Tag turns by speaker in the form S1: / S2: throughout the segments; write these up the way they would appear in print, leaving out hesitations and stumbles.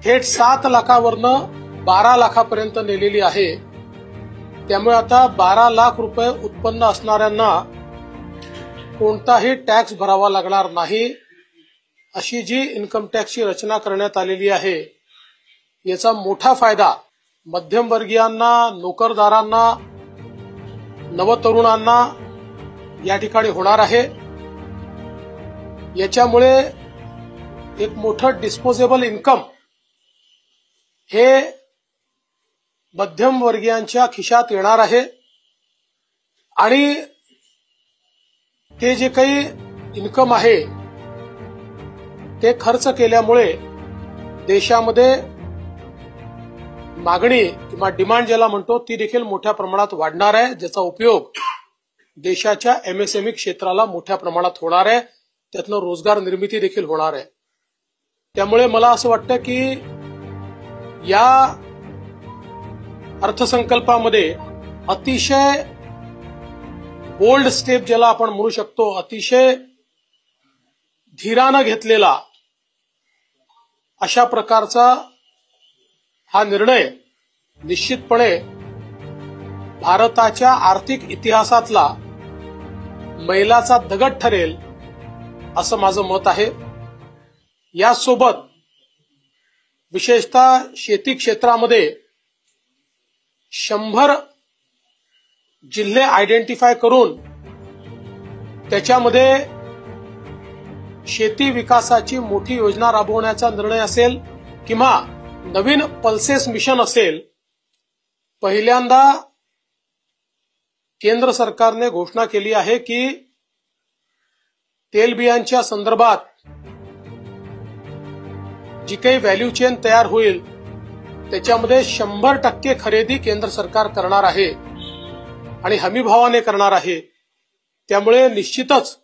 S1: थेट 7 लाखावरनं 12 लाखापर्यंत नेलेली आहे। त्यामुळे आता 12 लाख रुपये उत्पन्न असणाऱ्यांना कोणताही टॅक्स भरावा लागणार नाही, अशी जी इन्कम टॅक्सची रचना करण्यात आलेली आहे याचा मोठा फायदा मध्यमवर्गीयांना, नोकरदारांना, नवतरुणांना या ठिकाणी होणार आहे। याच्यामुळे एक मोठं डिस्पोजेबल इन्कम हे मध्यमवर्गीयांच्या खिशात येणार आहे आणि ते जे काही इन्कम आहे ते खर्च केल्यामुळे देशामध्ये मागणी किंवा डिमांड ज्याला म्हणतो ती देखील मोठ्या प्रमाणात वाढणार आहे, ज्याचा उपयोग देशाच्या एमएसएमई क्षेत्राला मोठ्या प्रमाणात होणार आहे, त्यातनं रोजगार निर्मिती देखील होणार आहे। त्यामुळे मला असं वाटतं की या अर्थसंकल्पामध्ये अतिशय बोल्ड स्टेप ज्याला आपण म्हणू शकतो, अतिशय धीरानं घेतलेला अशा प्रकारचा हा निर्णय निश्चितपणे भारताच्या आर्थिक इतिहासातला मैलाचा दगड ठरेल असं माझं मत आहे। यासोबत विशेषतः शेती क्षेत्रामध्ये 100 जिल्हे आयडेंटिफाय करून त्याच्यामध्ये शेती विकासाची मोठी योजना राबवण्याचा निर्णय असेल किंवा नवीन पल्सेस मिशन असेल, पहिल्यांदा केंद्र सरकारने घोषणा केली आहे की तेलबियांच्या संदर्भात जी काही व्हॅल्यू चेन तयार होईल त्याच्यामध्ये 100% खरेदी केंद्र सरकार करणार आहे आणि हमीभावाने करणार आहे। त्यामुळे निश्चितच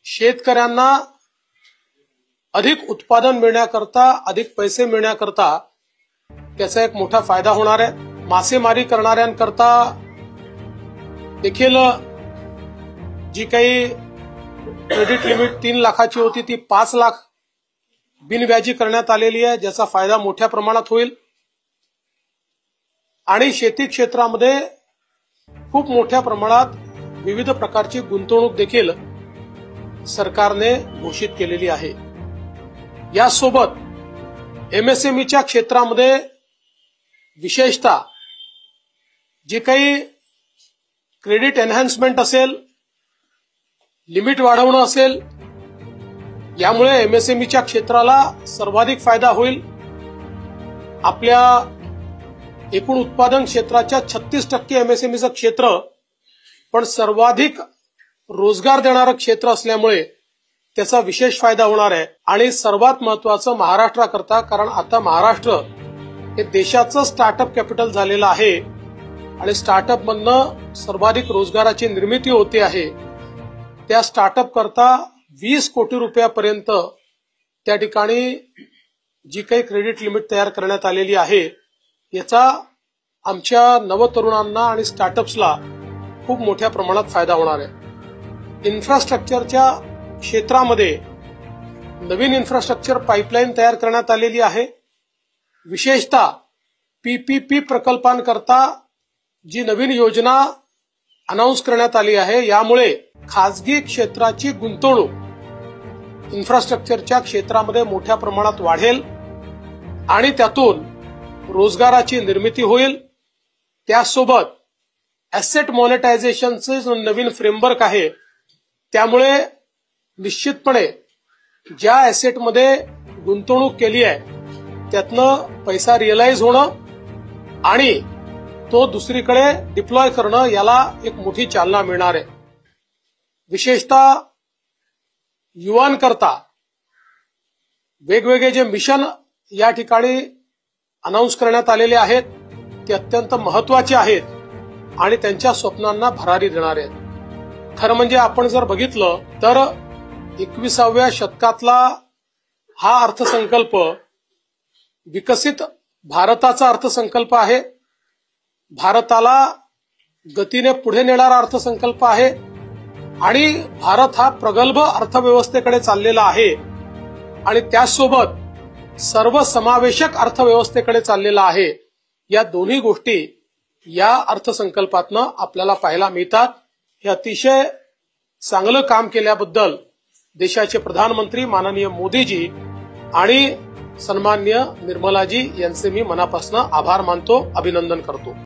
S1: शेतकऱ्यांना अधिक उत्पादन मिळण्याकरता, अधिक पैसे मिळण्याकरता त्याचा एक मोठा फायदा होणार आहे। मासेमारी करणाऱ्यांकरता देखील जी काही क्रेडिट लिमिट 3 लाखाची होती ती 5 लाख बिनव्याजी करण्यात आलेली आहे, ज्याचा फायदा मोठ्या प्रमाणात होईल आणि शेती क्षेत्रामध्ये खूप मोठ्या प्रमाणात विविध प्रकारची गुंतवणूक देखील सरकारने घोषित केलेली आहे। यासोबत एमएसएमईच्या क्षेत्रामध्ये विशेषतः जे काही क्रेडिट एनहान्समेंट असेल, लिमिट वाढवणं असेल, यामुळे एमएसएमईच्या क्षेत्राला सर्वाधिक फायदा होईल। आपल्या एकूण उत्पादन क्षेत्राच्या 36% एमएसएमईचं क्षेत्र पण सर्वाधिक रोजगार देणारं क्षेत्र असल्यामुळे त्याचा विशेष फायदा होणार आहे। आणि सर्वात महत्वाचं महाराष्ट्राकरता, कारण आता महाराष्ट्र हे देशाचं स्टार्टअप कॅपिटल झालेलं आहे आणि स्टार्टअप मधनं सर्वाधिक रोजगाराची निर्मिती होते आहे। त्या स्टार्टअप करता 20 कोटी रुपयापर्यंत त्या ठिकाणी जी काही क्रेडिट लिमिट तयार करण्यात आलेली आहे याचा आमच्या नवतरुणांना आणि स्टार्टअप्सला खूप मोठ्या प्रमाणात फायदा होणार आहे। इन्फ्रास्ट्रक्चरच्या क्षेत्रामध्ये नवीन इन्फ्रास्ट्रक्चर पाईपलाईन तयार करण्यात आलेली आहे। विशेषतः पीपीपी प्रकल्पांकरता जी नवीन योजना अनाउन्स करण्यात आली आहे, यामुळे खासगी क्षेत्राची गुंतवणूक इन्फ्रास्ट्रक्चरच्या क्षेत्रामध्ये मोठ्या प्रमाणात वाढेल आणि त्यातून रोजगाराची निर्मिती होईल। त्यासोबत ऍसेट मॉनिटायझेशनचे नवीन फ्रेमवर्क आहे, त्यामुळे निश्चितपणे ज्या ऍसेटमध्ये गुंतवणूक केली आहे त्यातनं पैसा रिअलाइज होणं आणि तो दुसरीकडे डिप्लॉय करणं याला एक मोठी चालना मिळणार आहे। विशेषतः युवांकरता वेगवेगळे जे मिशन या ठिकाणी अनाउन्स करण्यात आलेले आहेत ते अत्यंत महत्वाचे आहेत आणि त्यांच्या स्वप्नांना भरारी देणारे आहेत। खरं म्हणजे आपण जर बघितलं तर 21व्या शतकातला हा अर्थसंकल्प विकसित भारताचा अर्थसंकल्प आहे। भारताला गतीने पुढे नेणारा अर्थसंकल्प आहे आणि भारत हा प्रगल्भ अर्थव्यवस्थेकडे चाललेला आहे आणि त्याचसोबत सर्वसमावेशक अर्थव्यवस्थेकडे चाललेला आहे, या दोन्ही गोष्टी या अर्थसंकल्पातनं आपल्याला पाहायला मिळतात. हे अतिशय चांगलं काम केल्याबद्दल देशाचे प्रधानमंत्री माननीय मोदीजी आणि सन्माननीय निर्मलाजी यांचे मी मनापासून आभार मानतो, अभिनंदन करतो.